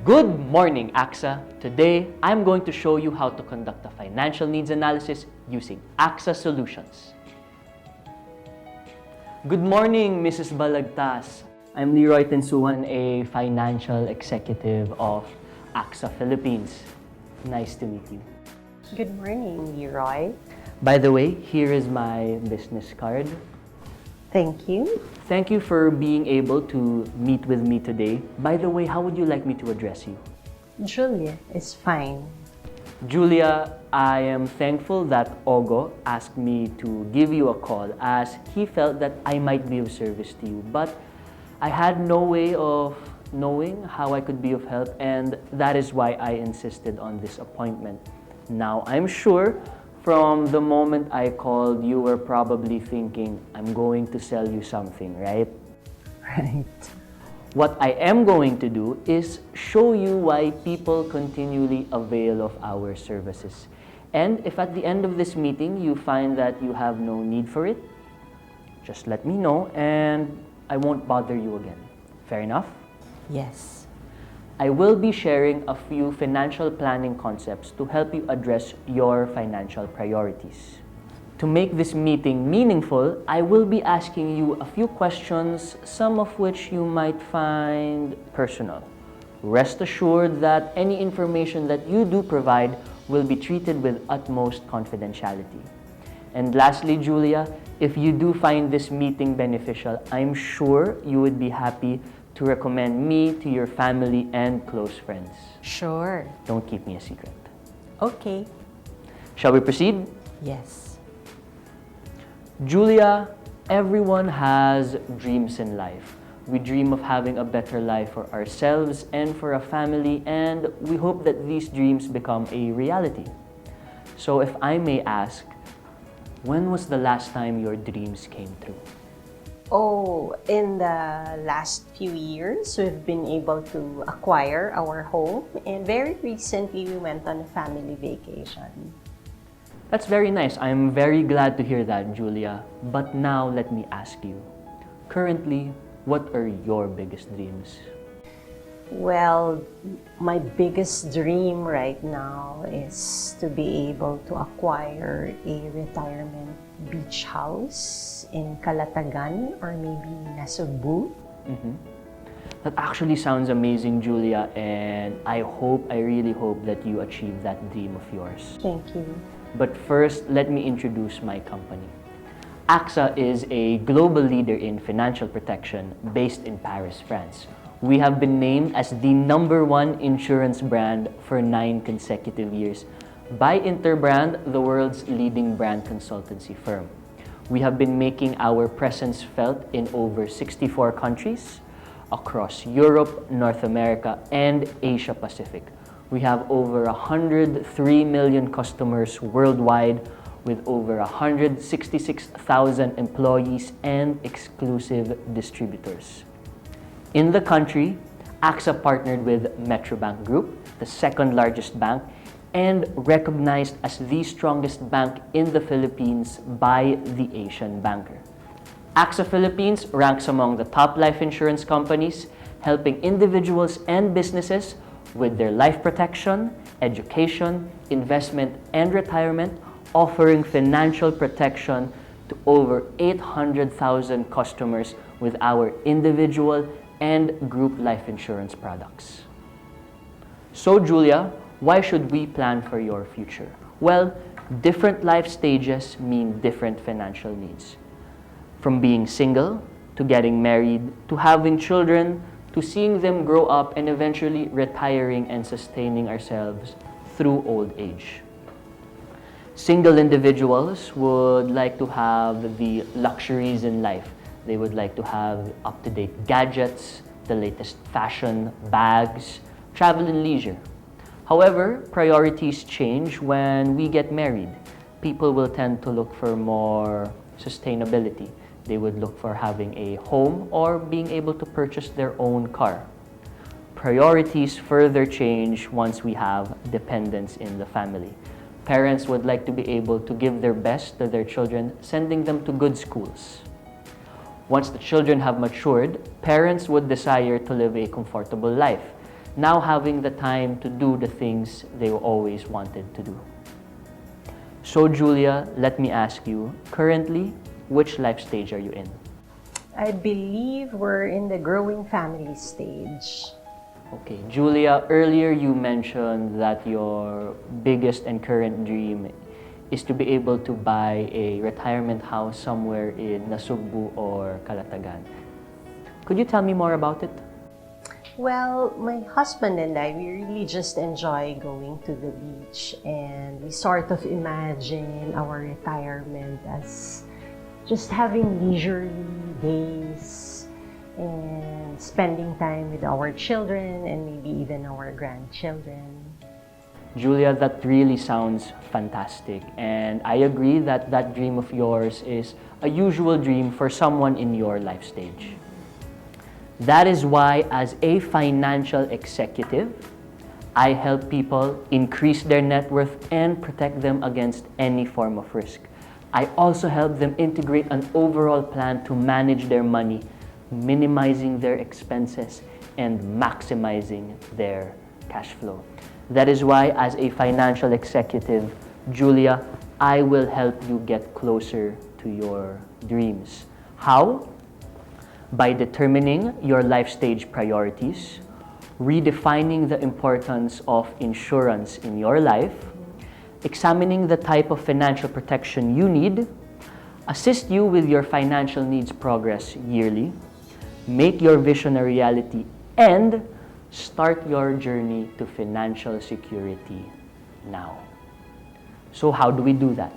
Good morning, AXA. Today, I'm going to show you how to conduct a financial needs analysis using AXA Solutions. Good morning, Mrs. Balagtas. I'm Leroy Tensuan, a financial executive of AXA Philippines. Nice to meet you. Good morning, Leroy. By the way, here is my business card. Thank you. Thank you for being able to meet with me today. By the way, how would you like me to address you? Julia is fine. Julia, I am thankful that Ogo asked me to give you a call as he felt that I might be of service to you. But I had no way of knowing how I could be of help, and that is why I insisted on this appointment. Now, I'm sure from the moment I called, you were probably thinking, I'm going to sell you something, right? Right. What I am going to do is show you why people continually avail of our services. And if at the end of this meeting you find that you have no need for it, just let me know and I won't bother you again. Fair enough? Yes. I will be sharing a few financial planning concepts to help you address your financial priorities. To make this meeting meaningful, I will be asking you a few questions, some of which you might find personal. Rest assured that any information that you do provide will be treated with utmost confidentiality. And lastly, Julia, if you do find this meeting beneficial, I'm sure you would be happy to recommend me to your family and close friends. Sure. Don't keep me a secret. Okay. Shall we proceed? Yes. Julia, everyone has dreams in life. We dream of having a better life for ourselves and for a family, and we hope that these dreams become a reality. So if I may ask, when was the last time your dreams came true? Oh, in the last few years, we've been able to acquire our home, and very recently we went on a family vacation. That's very nice. I'm very glad to hear that, Julia. But now let me ask you, currently, what are your biggest dreams? Well, my biggest dream right now is to be able to acquire a retirement beach house in Calatagan or maybe Nasugbu. That actually sounds amazing, Julia, and I really hope that you achieve that dream of yours. Thank you. But first, let me introduce my company. AXA is a global leader in financial protection based in Paris, France. We have been named as the #1 insurance brand for 9 consecutive years by Interbrand, the world's leading brand consultancy firm. We have been making our presence felt in over 64 countries across Europe, North America, and Asia Pacific. We have over 103 million customers worldwide with over 166,000 employees and exclusive distributors. In the country, AXA partnered with Metrobank Group, the second largest bank, and recognized as the strongest bank in the Philippines by the Asian Banker. AXA Philippines ranks among the top life insurance companies, helping individuals and businesses with their life protection, education, investment, and retirement, offering financial protection to over 800,000 customers with our individual and group life insurance products. So, Julia, why should we plan for your future? Well, different life stages mean different financial needs. From being single, to getting married, to having children, to seeing them grow up and eventually retiring and sustaining ourselves through old age. Single individuals would like to have the luxuries in life. They would like to have up-to-date gadgets, the latest fashion, bags, travel and leisure. However, priorities change when we get married. People will tend to look for more sustainability. They would look for having a home or being able to purchase their own car. Priorities further change once we have dependents in the family. Parents would like to be able to give their best to their children, sending them to good schools. Once the children have matured, parents would desire to live a comfortable life. now having the time to do the things they always wanted to do. So Julia, let me ask you, currently, which life stage are you in? I believe we're in the growing family stage. Okay, Julia, earlier you mentioned that your biggest and current dream is to be able to buy a retirement house somewhere in Nasugbu or Calatagan. Could you tell me more about it? Well, my husband and I, we really just enjoy going to the beach, and we sort of imagine our retirement as just having leisurely days and spending time with our children and maybe even our grandchildren. Julia, that really sounds fantastic, and I agree that that dream of yours is a usual dream for someone in your life stage. That is why, as a financial executive, I help people increase their net worth and protect them against any form of risk. I also help them integrate an overall plan to manage their money, minimizing their expenses and maximizing their cash flow. That is why, as a financial executive, Julia, I will help you get closer to your dreams. How? By determining your life stage priorities, redefining the importance of insurance in your life, examining the type of financial protection you need, assist you with your financial needs progress yearly, make your vision a reality, and start your journey to financial security now. So how do we do that?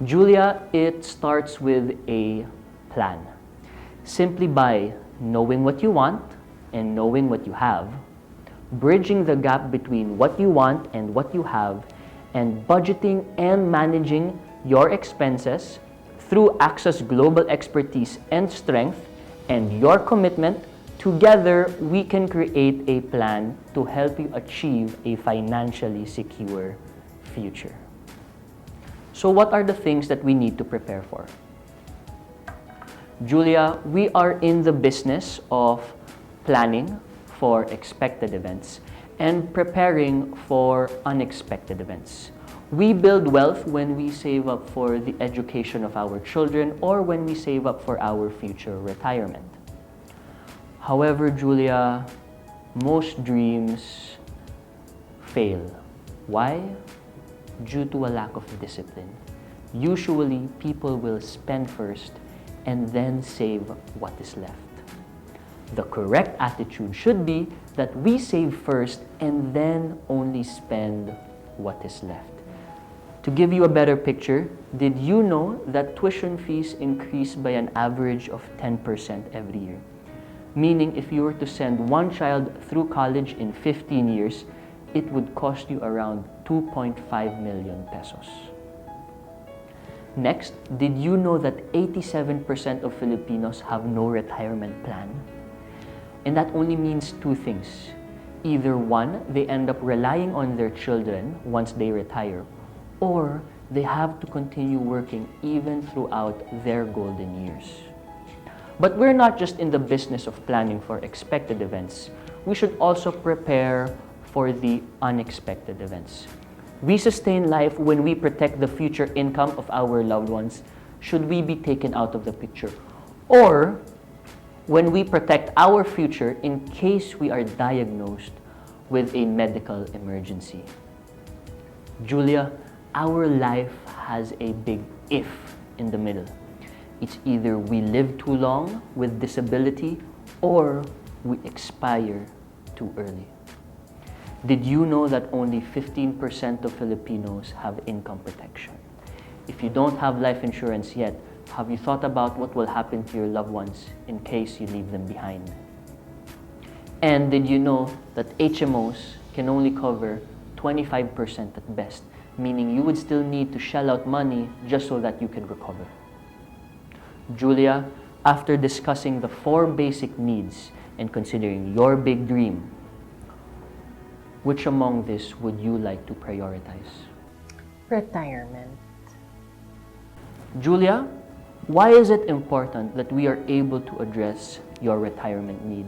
Julia, it starts with a plan. Simply by knowing what you want and knowing what you have, bridging the gap between what you want and what you have, and budgeting and managing your expenses through AXA's global expertise and strength and your commitment, together we can create a plan to help you achieve a financially secure future. So what are the things that we need to prepare for? Julia, we are in the business of planning for expected events and preparing for unexpected events. We build wealth when we save up for the education of our children or when we save up for our future retirement. However, Julia, most dreams fail. Why? Due to a lack of discipline. Usually, people will spend first and then save what is left. The correct attitude should be that we save first and then only spend what is left. To give you a better picture, did you know that tuition fees increase by an average of 10% every year? Meaning if you were to send one child through college in 15 years, it would cost you around 2.5 million pesos. Next, did you know that 87% of Filipinos have no retirement plan? And that only means two things. Either one, they end up relying on their children once they retire, or they have to continue working even throughout their golden years. But we're not just in the business of planning for expected events. We should also prepare for the unexpected events. We sustain life when we protect the future income of our loved ones should we be taken out of the picture, or when we protect our future in case we are diagnosed with a medical emergency. Julia, our life has a big if in the middle. It's either we live too long with disability or we expire too early. Did you know that only 15% of Filipinos have income protection? If you don't have life insurance yet, have you thought about what will happen to your loved ones in case you leave them behind? And did you know that HMOs can only cover 25% at best, meaning you would still need to shell out money just so that you can recover? Julia, after discussing the 4 basic needs and considering your big dream, which among this would you like to prioritize? Retirement. Julia, why is it important that we are able to address your retirement need?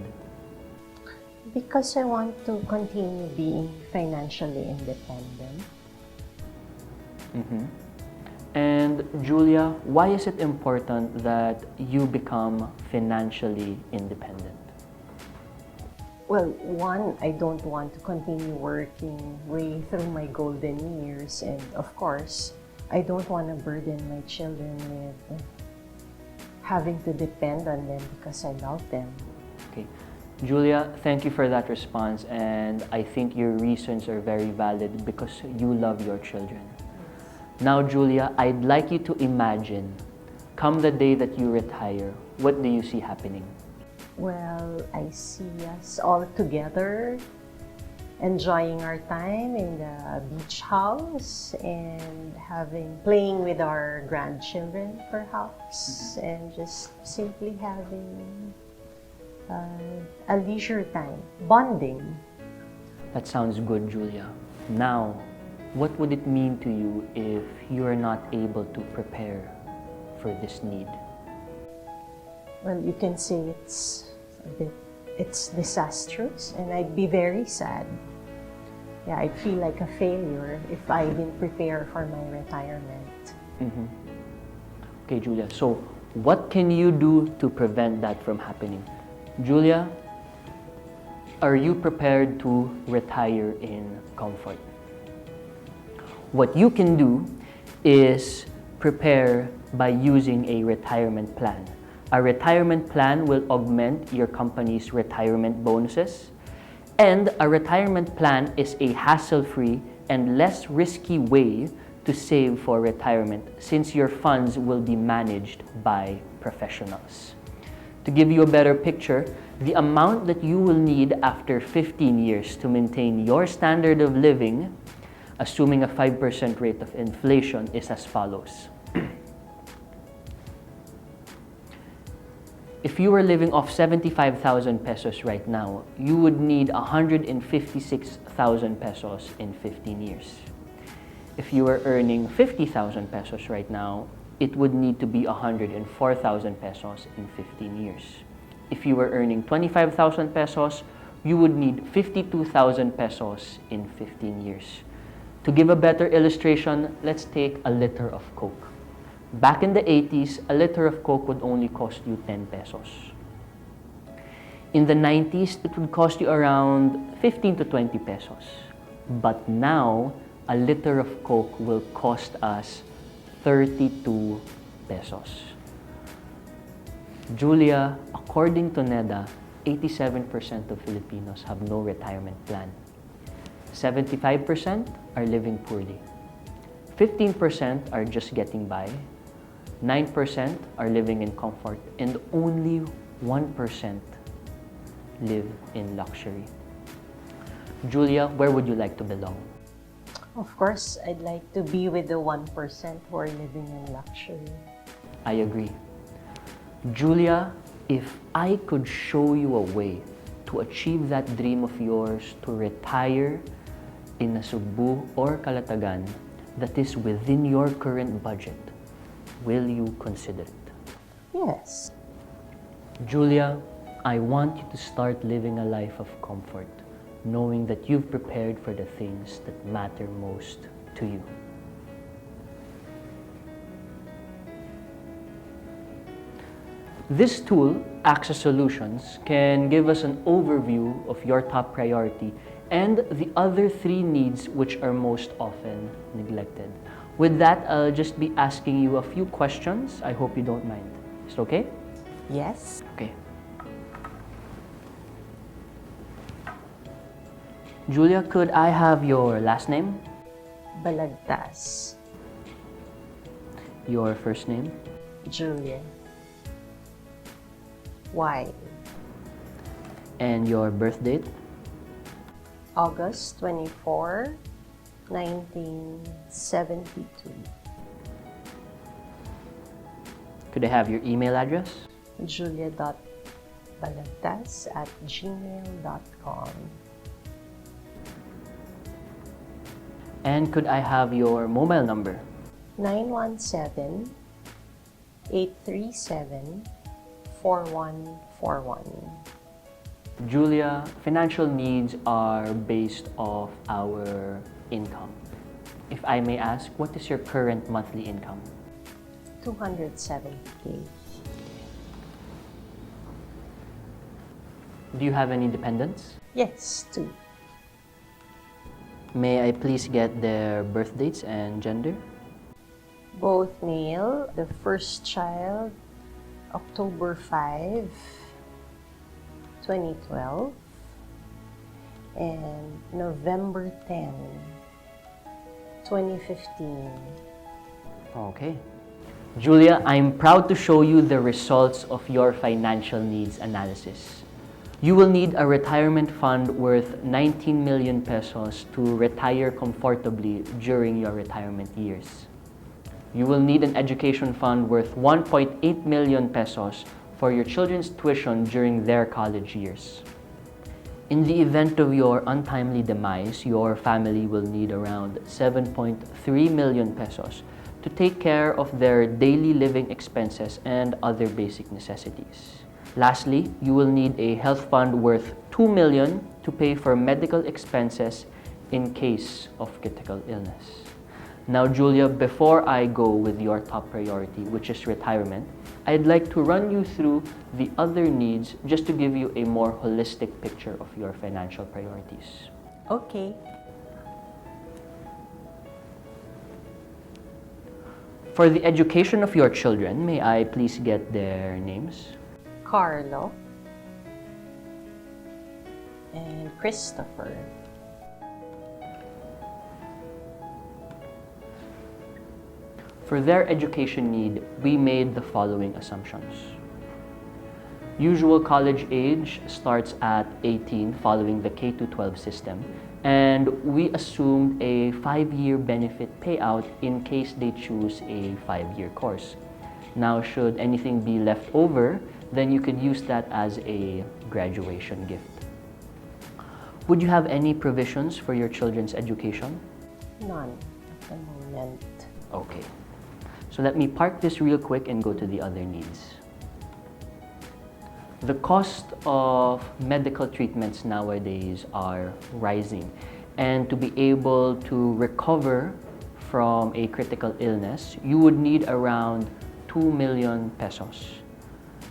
Because I want to continue being financially independent. Mm-hmm. And Julia, why is it important that you become financially independent? Well, one, I don't want to continue working way through my golden years. And of course, I don't want to burden my children with having to depend on them because I love them. Okay. Julia, thank you for that response, and I think your reasons are very valid because you love your children. Now, Julia, I'd like you to imagine, come the day that you retire, what do you see happening? Well, I see us all together, enjoying our time in the beach house and playing with our grandchildren perhaps, and just simply having a leisure time, bonding. That sounds good, Julia. Now, what would it mean to you if you are not able to prepare for this need? Well, you can say it's disastrous, and I'd be very sad. Yeah, I'd feel like a failure if I didn't prepare for my retirement. Mm-hmm. Okay, Julia, so what can you do to prevent that from happening? Julia, are you prepared to retire in comfort? What you can do is prepare by using a retirement plan. A retirement plan will augment your company's retirement bonuses, and a retirement plan is a hassle-free and less risky way to save for retirement since your funds will be managed by professionals. To give you a better picture, the amount that you will need after 15 years to maintain your standard of living, assuming a 5% rate of inflation, is as follows. If you were living off 75,000 pesos right now, you would need 156,000 pesos in 15 years. If you were earning 50,000 pesos right now, it would need to be 104,000 pesos in 15 years. If you were earning 25,000 pesos, you would need 52,000 pesos in 15 years. To give a better illustration, let's take a liter of Coke. Back in the 80s, a liter of Coke would only cost you 10 pesos. In the 90s, it would cost you around 15 to 20 pesos. But now, a liter of Coke will cost us 32 pesos. Julia, according to NEDA, 87% of Filipinos have no retirement plan. 75% are living poorly. 15% are just getting by. 9% are living in comfort, and only 1% live in luxury. Julia, where would you like to belong? Of course, I'd like to be with the 1% who are living in luxury. I agree. Julia, if I could show you a way to achieve that dream of yours to retire in a Cebu or Calatagan that is within your current budget, will you consider it? Yes. Julia, I want you to start living a life of comfort, knowing that you've prepared for the things that matter most to you. This tool, Access Solutions, can give us an overview of your top priority and the other three needs which are most often neglected. With that, I'll just be asking you a few questions. I hope you don't mind. Is it okay? Yes. Okay. Julia, could I have your last name? Balagtas. Your first name? Julia. Why? And your birth date? August 24, 1972. Could I have your email address? julia.balagtas@gmail.com. And could I have your mobile number? 917-837-4141. Julia, financial needs are based off our income. If I may ask, what is your current monthly income? 270K. Do you have any dependents? Yes, 2. May I please get their birth dates and gender? Both male. The first child, October 5, 2012. And November 10, 2015. Okay. Julia, I'm proud to show you the results of your financial needs analysis. You will need a retirement fund worth 19 million pesos to retire comfortably during your retirement years. You will need an education fund worth 1.8 million pesos for your children's tuition during their college years. In the event of your untimely demise, your family will need around 7.3 million pesos to take care of their daily living expenses and other basic necessities. Lastly, you will need a health fund worth 2 million to pay for medical expenses in case of critical illness. Now, Julia, before I go with your top priority, which is retirement, I'd like to run you through the other needs just to give you a more holistic picture of your financial priorities. Okay. For the education of your children, may I please get their names? Carlo and Christopher. For their education need, we made the following assumptions. Usual college age starts at 18 following the K-12 system, and we assumed a 5-year benefit payout in case they choose a 5-year course. Now, should anything be left over, then you could use that as a graduation gift. Would you have any provisions for your children's education? None at the moment. Okay. So let me park this real quick and go to the other needs. The cost of medical treatments nowadays are rising, and to be able to recover from a critical illness, you would need around 2 million pesos.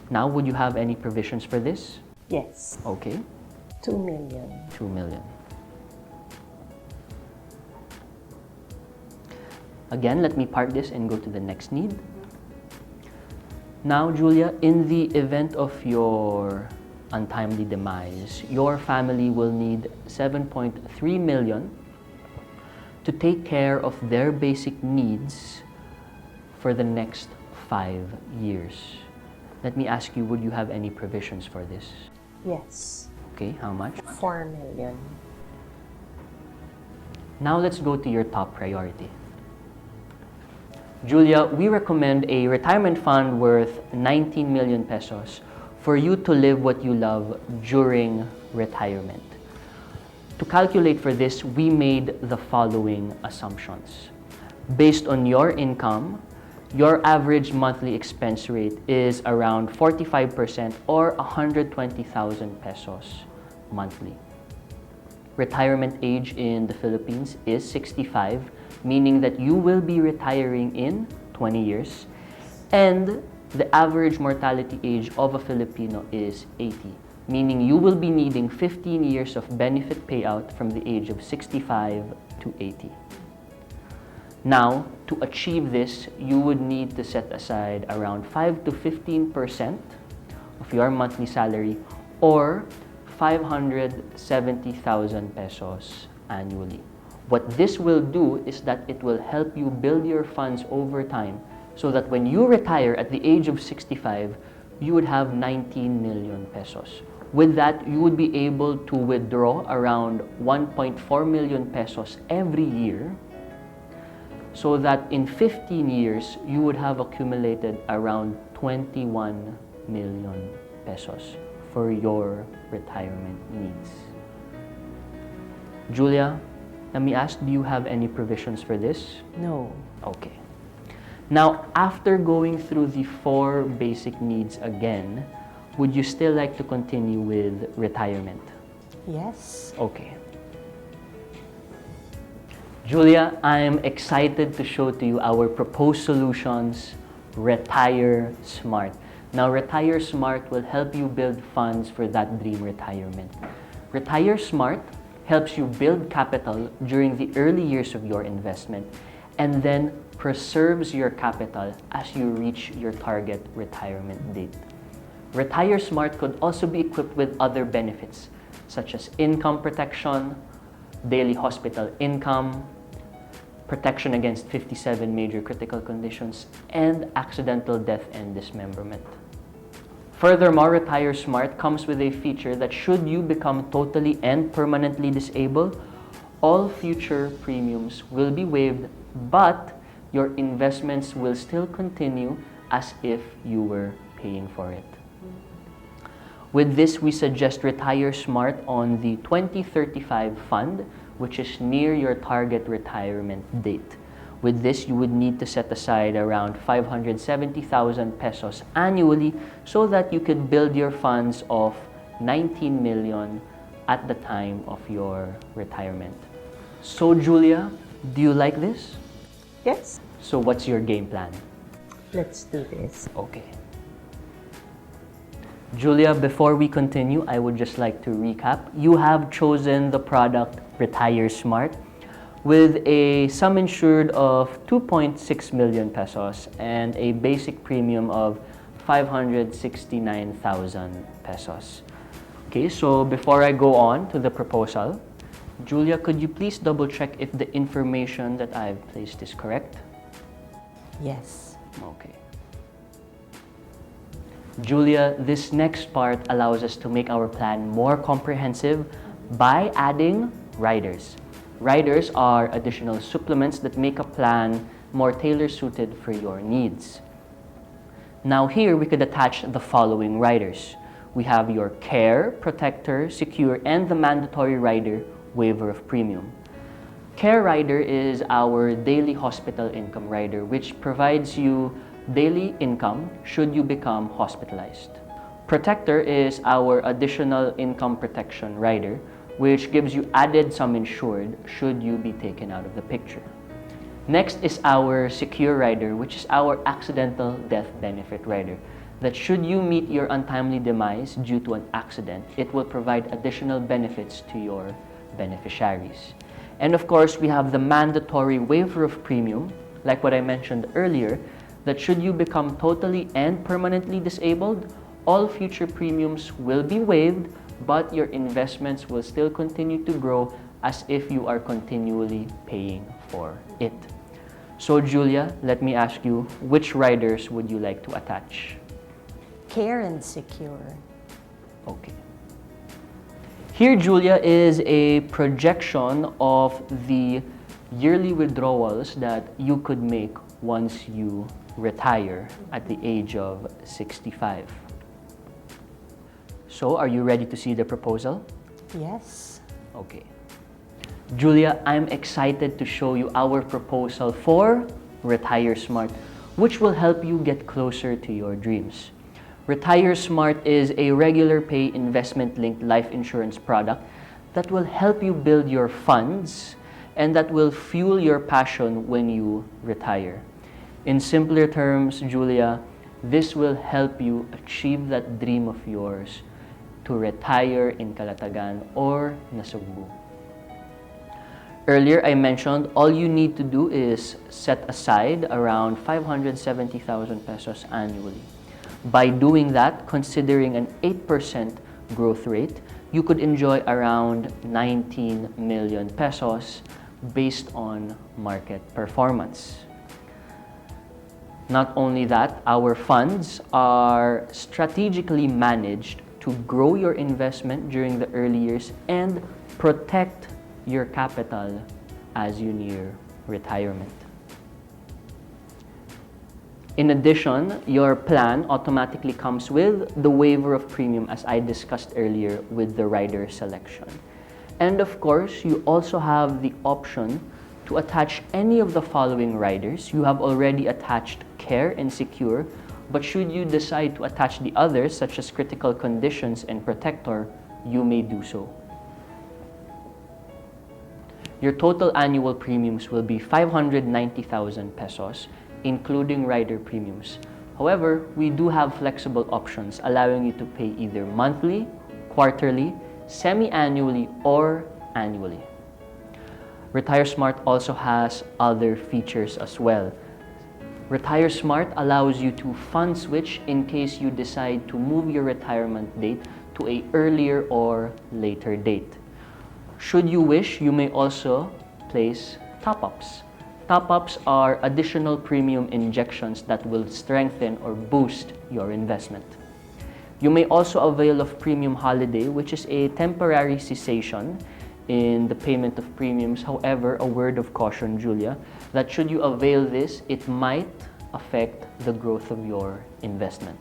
Now, would you have any provisions for this? Yes. Okay. 2 million. 2 million. Again, let me park this and go to the next need. Now, Julia, in the event of your untimely demise, your family will need 7.3 million to take care of their basic needs for the next 5 years. Let me ask you, would you have any provisions for this? Yes. Okay, how much? 4 million. Now let's go to your top priority. Julia, we recommend a retirement fund worth 19 million pesos for you to live what you love during retirement. To calculate for this, we made the following assumptions. Based on your income, your average monthly expense rate is around 45% or 120,000 pesos monthly. Retirement age in the Philippines is 65, meaning that you will be retiring in 20 years. And the average mortality age of a Filipino is 80, meaning you will be needing 15 years of benefit payout from the age of 65 to 80. Now, to achieve this, you would need to set aside around 5 to 15% of your monthly salary or 570,000 pesos annually. What this will do is that it will help you build your funds over time so that when you retire at the age of 65, you would have 19 million pesos. With that, you would be able to withdraw around 1.4 million pesos every year so that in 15 years, you would have accumulated around 21 million pesos for your retirement needs. Julia, let me ask, do you have any provisions for this? No. Okay. Now, after going through the 4 basic needs again, would you still like to continue with retirement? Yes. Okay. Julia, I am excited to show to you our proposed solutions, Retire Smart. Now, Retire Smart will help you build funds for that dream retirement. Retire Smart helps you build capital during the early years of your investment and then preserves your capital as you reach your target retirement date. Retire Smart could also be equipped with other benefits such as income protection, daily hospital income, protection against 57 major critical conditions, and accidental death and dismemberment. Furthermore, Retire Smart comes with a feature that should you become totally and permanently disabled, all future premiums will be waived, but your investments will still continue as if you were paying for it. With this, we suggest Retire Smart on the 2035 fund, which is near your target retirement date. With this, you would need to set aside around 570,000 pesos annually so that you could build your funds of 19 million at the time of your retirement. So, Julia, do you like this? Yes. So, what's your game plan? Let's do this. Okay. Julia, before we continue, I would just like to recap. You have chosen the product Retire Smart with a sum insured of 2.6 million pesos and a basic premium of 569,000 pesos. Okay, so before I go on to the proposal, Julia, could you please double check if the information that I've placed is correct? Yes. Okay. Julia, this next part allows us to make our plan more comprehensive by adding riders. Riders are additional supplements that make a plan more tailor-suited for your needs. Now here, we could attach the following riders. We have your Care, Protector, Secure, and the mandatory rider, Waiver of Premium. Care rider is our daily hospital income rider, which provides you daily income should you become hospitalized. Protector is our additional income protection rider, which gives you added sum insured should you be taken out of the picture. Next is our Secure rider, which is our accidental death benefit rider, that should you meet your untimely demise due to an accident, it will provide additional benefits to your beneficiaries. And of course, we have the mandatory waiver of premium, like what I mentioned earlier, that should you become totally and permanently disabled, all future premiums will be waived, but your investments will still continue to grow as if you are continually paying for it. So Julia, let me ask you, which riders would you like to attach? Care and Secure. Okay. Here, Julia, is a projection of the yearly withdrawals that you could make once you retire at the age of 65. So, are you ready to see the proposal? Yes. Okay. Julia, I'm excited to show you our proposal for Retire Smart, which will help you get closer to your dreams. Retire Smart is a regular pay investment-linked life insurance product that will help you build your funds and that will fuel your passion when you retire. In simpler terms, Julia, this will help you achieve that dream of yours to retire in Calatagan or Nasugbu. Earlier, I mentioned all you need to do is set aside around 570,000 pesos annually. By doing that, considering an 8% growth rate, you could enjoy around 19 million pesos based on market performance. Not only that, our funds are strategically managed to grow your investment during the early years and protect your capital as you near retirement. In addition, your plan automatically comes with the waiver of premium as I discussed earlier with the rider selection. And of course, you also have the option to attach any of the following riders. You have already attached Care and Secure But should you decide to attach the others, such as critical conditions and protector, you may do so. Your total annual premiums will be 590,000 pesos, including rider premiums. However, we do have flexible options allowing you to pay either monthly, quarterly, semi-annually, or annually. Retire Smart also has other features as well. Retire Smart allows you to fund switch in case you decide to move your retirement date to an earlier or later date. Should you wish, you may also place top-ups. Top-ups are additional premium injections that will strengthen or boost your investment. You may also avail of Premium Holiday, which is a temporary cessation in the payment of premiums. However, a word of caution, Julia, that should you avail this, it might affect the growth of your investment.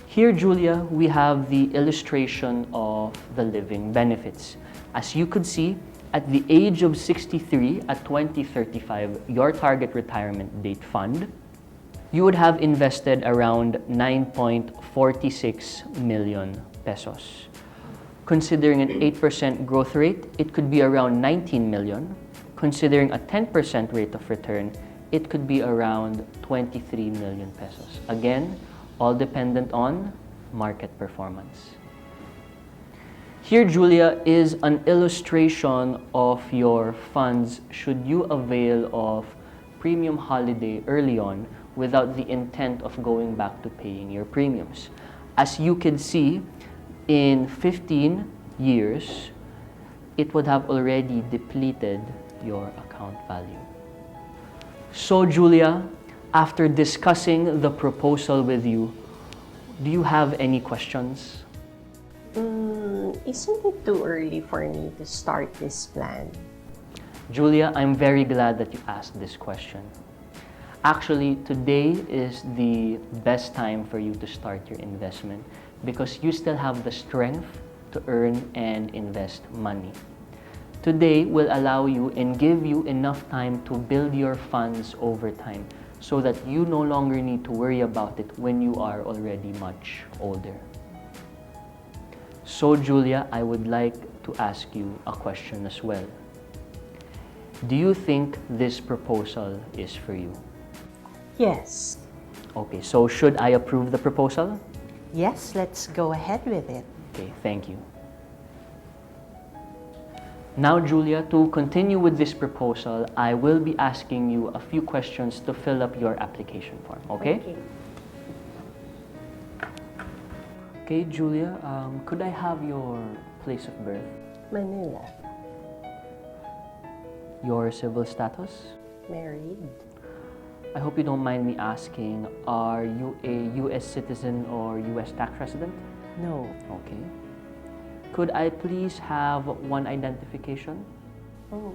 Here, Julia, we have the illustration of the living benefits. As you could see, at the age of 63 at 2035, your target retirement date fund, you would have invested around 9.46 million pesos. Considering an 8% growth rate, it could be around 19 million. Considering a 10% rate of return, it could be around 23 million pesos. Again, all dependent on market performance. Here, Julia, is an illustration of your funds should you avail of Premium Holiday early on without the intent of going back to paying your premiums. As you can see, in 15 years, it would have already depleted your account value. So, Julia, after discussing the proposal with you, do you have any questions? Isn't it too early for me to start this plan? Julia, I'm very glad that you asked this question. Actually, today is the best time for you to start your investment because you still have the strength to earn and invest money. Today will allow you and give you enough time to build your funds over time so that you no longer need to worry about it when you are already much older. So, Julia, I would like to ask you a question as well. Do you think this proposal is for you? Yes. Okay, so should I approve the proposal? Yes, let's go ahead with it. Okay, thank you. Now, Julia, to continue with this proposal, I will be asking you a few questions to fill up your application form, okay? Okay, Julia, could I have your place of birth? Manila. Your civil status? Married. I hope you don't mind me asking, are you a U.S. citizen or U.S. tax resident? No. Okay. Could I please have one identification? Oh,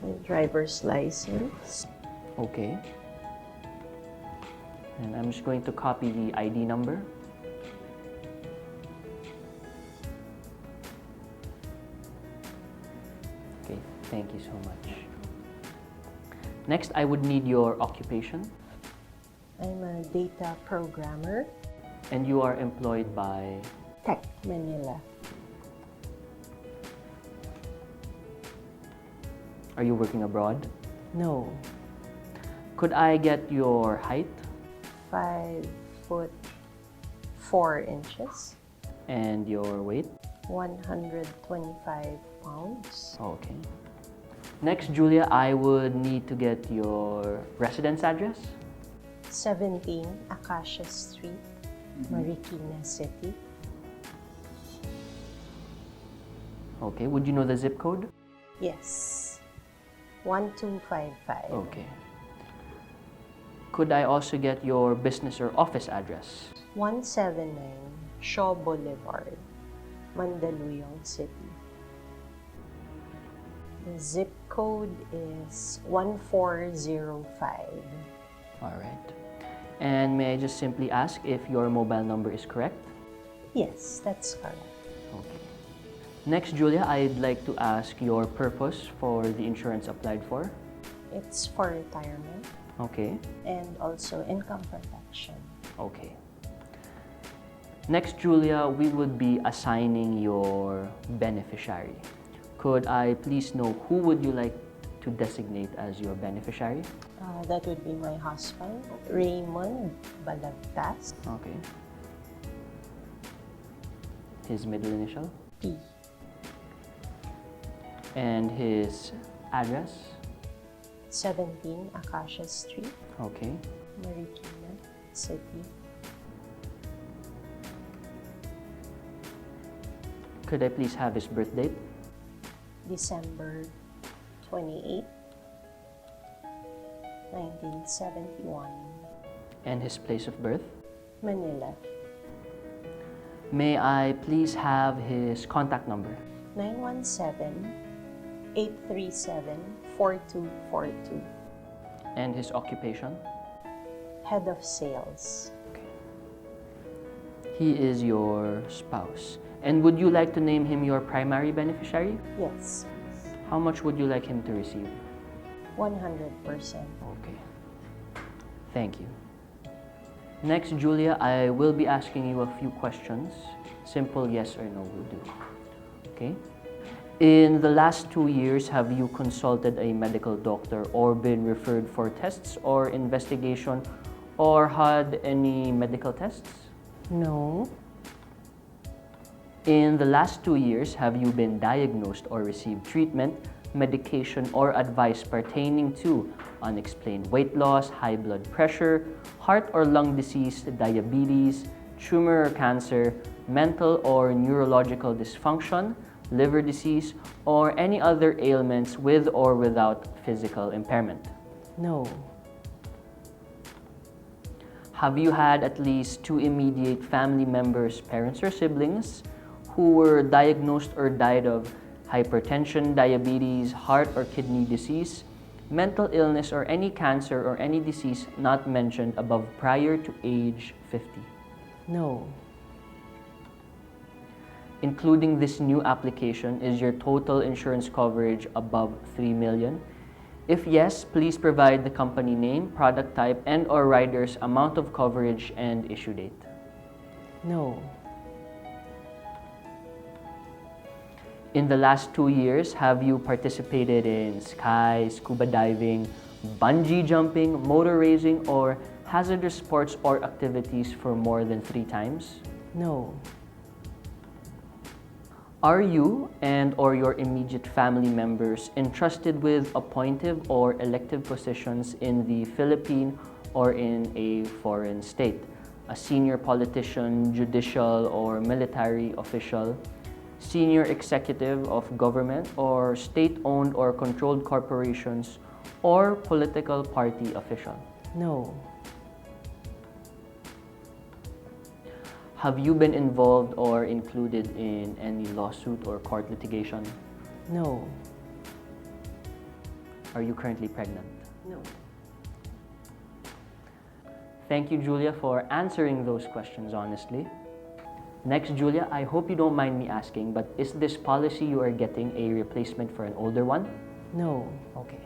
my driver's license. Okay. And I'm just going to copy the ID number. Okay, thank you so much. Next, I would need your occupation. I'm a data programmer. And you are employed by? Tech Manila. Are you working abroad? No. Could I get your height? 5'4" And your weight? 125 pounds. Okay. Next, Julia, I would need to get your residence address. 17 Acacia Street, Marikina City. Okay, would you know the zip code? Yes. 1255. Okay. Could I also get your business or office address? 179 Shaw Boulevard, Mandaluyong City. The zip code is 1405. All right. And may I just simply ask if your mobile number is correct? Yes, that's correct. Okay. Next, Julia, I'd like to ask your purpose for the insurance applied for. It's for retirement. Okay. and also income protection. Okay. Next, Julia, we would be assigning your beneficiary. Could I please know who would you like to designate as your beneficiary? That would be my husband, Raymond Balagtas, Okay. His middle initial? P. And his address? 17 Acacia Street, Okay. Marikina City. Could I please have his birth date? December 28, 1971, And his place of birth? Manila. May I please have his contact number? 917-837-4242. And his occupation? Head of Sales. He is your spouse. And would you like to name him your primary beneficiary? Yes, How much would you like him to receive? 100%. Okay. Thank you. Next, Julia, I will be asking you a few questions. Simple yes or no will do. Okay? In the last 2 years, have you consulted a medical doctor or been referred for tests or investigation or had any medical tests? No. In the last 2 years, have you been diagnosed or received treatment, medication, or advice pertaining to unexplained weight loss, high blood pressure, heart or lung disease, diabetes, tumor or cancer, mental or neurological dysfunction, liver disease, or any other ailments with or without physical impairment? No. Have you had at least 2 immediate family members, parents or siblings, who were diagnosed or died of hypertension, diabetes, heart or kidney disease, mental illness, or any cancer or any disease not mentioned above prior to age 50? No. Including this new application, is your total insurance coverage above 3 million? If yes, please provide the company name, product type, and or rider's amount of coverage and issue date. No. In the last 2 years, have you participated in scuba diving, bungee jumping, motor racing, or hazardous sports or activities for more than 3 times? No. Are you and or your immediate family members entrusted with appointive or elective positions in the Philippine or in a foreign state? A senior politician, judicial or military official, senior executive of government or state-owned or controlled corporations, or political party official? No. Have you been involved or included in any lawsuit or court litigation? No. Are you currently pregnant? No. Thank you, Julia, for answering those questions honestly. Next, Julia, I hope you don't mind me asking, but is this policy you are getting a replacement for an older one? No. Okay.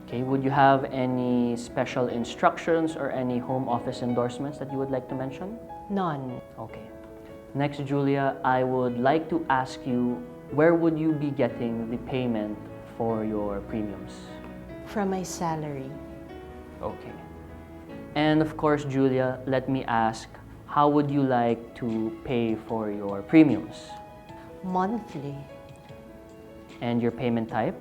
Okay, would you have any special instructions or any home office endorsements that you would like to mention? None. Okay. Next, Julia, I would like to ask you, where would you be getting the payment for your premiums? From my salary. Okay. And of course, Julia, let me ask, how would you like to pay for your premiums? Monthly. And your payment type?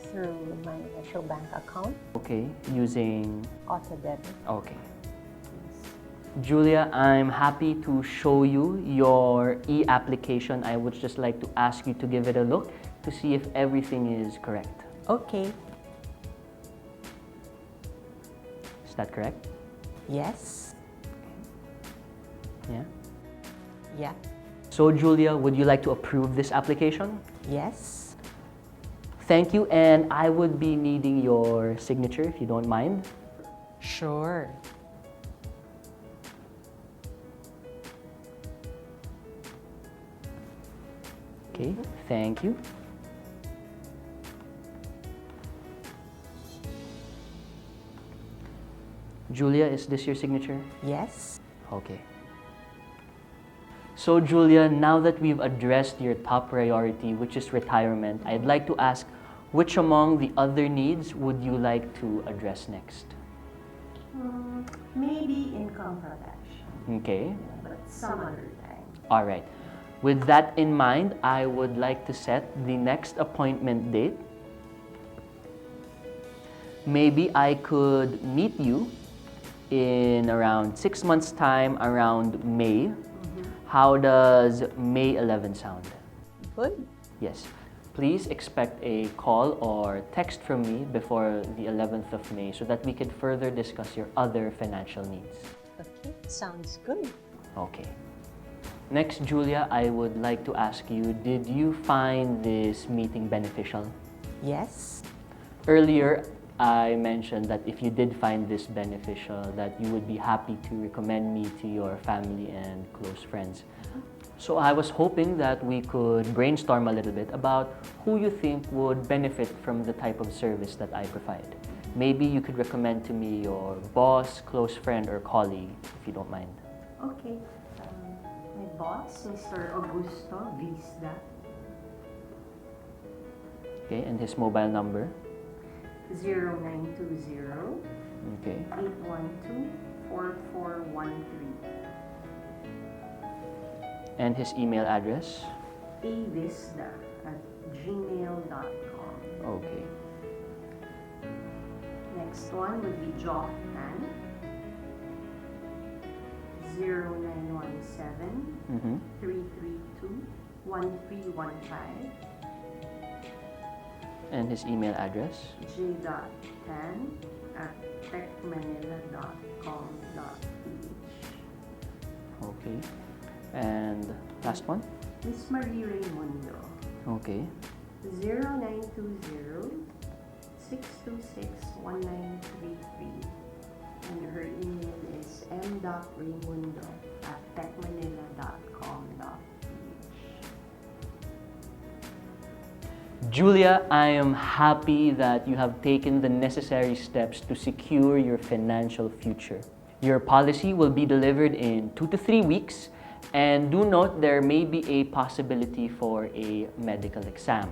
Through my Metro Bank account. Okay, using... Auto debit. Okay. Julia, I'm happy to show you your e-application. I would just like to ask you to give it a look to see if everything is correct. Okay. Is that correct? Yes. Yeah. Yeah. So, Julia, would you like to approve this application? Yes. Thank you, and I would be needing your signature if you don't mind. Sure. Okay, thank you. Julia, is this your signature? Yes. Okay. So Julia, now that we've addressed your top priority, which is retirement, I'd like to ask, which among the other needs would you like to address next? Maybe income protection, Okay. but some other time. All right. With that in mind, I would like to set the next appointment date. Maybe I could meet you in around 6 months' time, around May. How does May 11 sound? Good. Yes. Please expect a call or text from me before the 11th of May so that we could further discuss your other financial needs. Okay, sounds good. Okay. Next, Julia, I would like to ask you, did you find this meeting beneficial? Yes. Earlier, I mentioned that if you did find this beneficial, that you would be happy to recommend me to your family and close friends. So I was hoping that we could brainstorm a little bit about who you think would benefit from the type of service that I provide. Maybe you could recommend to me your boss, close friend, or colleague, if you don't mind. Okay. My boss, Mr. Augusto Visda, Okay, and his mobile number. 0920 Okay. 812-4413. And his email address. avisda@gmail.com. Okay. Next one would be Jock Tan, 0917 Mm-hmm. 332 1315. And his email address. j.tan@techmanila.com.ph. Okay. And last one. Miss Marie Raimundo, Okay. 0920-626-1933. And her email is m.raimundo@techmanila.com.ph. Julia, I am happy that you have taken the necessary steps to secure your financial future. Your policy will be delivered in 2 to 3 weeks, and do note there may be a possibility for a medical exam.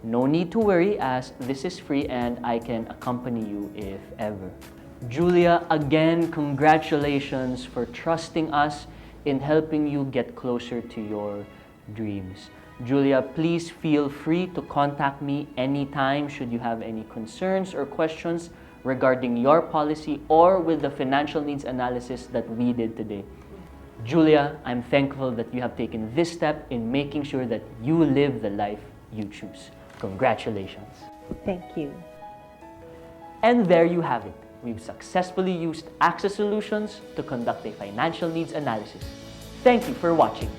No need to worry as this is free and I can accompany you if ever. Julia, again, congratulations for trusting us in helping you get closer to your dreams. Julia, please feel free to contact me anytime should you have any concerns or questions regarding your policy or with the financial needs analysis that we did today. Julia, I'm thankful that you have taken this step in making sure that you live the life you choose. Congratulations. Thank you. And there you have it. We've successfully used AXA Solutions to conduct a financial needs analysis. Thank you for watching.